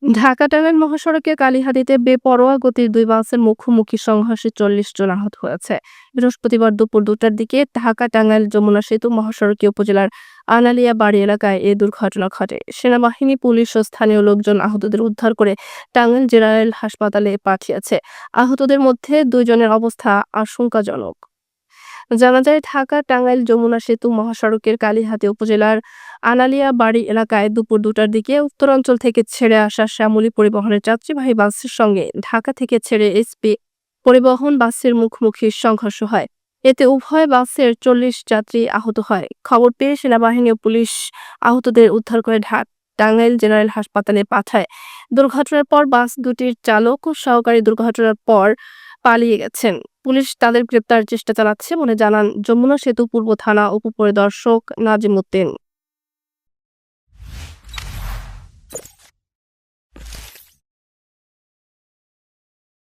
ঢাকা-টাঙ্গাইল মহাসড়কে কালিহাতীতে বেপরোয়া গতির দুই বাসের মুখোমুখি সংঘর্ষে ৪০ জন আহত হয়েছে। বৃহস্পতিবার দুপুর ২টার দিকে ঢাকা-টাঙ্গাইল যমুনা সেতু মহাসড়কে উপজেলার আনালিয়া বাড়ি এলাকায় এ দুর্ঘটনা ঘটে। সেনাবাহিনী, পুলিশ ও স্থানীয় লোকজন আহতদের উদ্ধার করে টাঙ্গাইল জেনারেল হাসপাতালে পাঠিয়েছে। আহতদের মধ্যে ২ জনের অবস্থা আশঙ্কাজনক। জানা যায়, ঢাকা-টাঙ্গাইল যমুনা সেতু মহাসড়কের কালিহাতী উপজেলার আনালিয়া বাড়ি এলাকায় দুপুর ২টার দিকে উত্তরাঞ্চল থেকে ছেড়ে আসা শ্যামলী পরিবহনের যাত্রীবাহী বাসের সঙ্গে ঢাকা থেকে ছেড়ে এসপি পরিবহন বাসের মুখোমুখি সংঘর্ষ হয়। এতে উভয় বাসের ৪০ যাত্রী আহত হয়। খবর পেয়ে সেনাবাহিনী ও পুলিশ আহতদের উদ্ধার করে টাঙ্গাইল জেনারেল হাসপাতালে পাঠায়। দুর্ঘটনার পর বাস দুটির চালক ও সহকারী দুর্ঘটনার পর পালিয়ে গেছেন। পুলিশ তাদের গ্রেপ্তারের চেষ্টা চালাচ্ছে বলে জানান যমুনা সেতু পূর্ব থানা উপপরিদর্শক নাজিম উদ্দিন।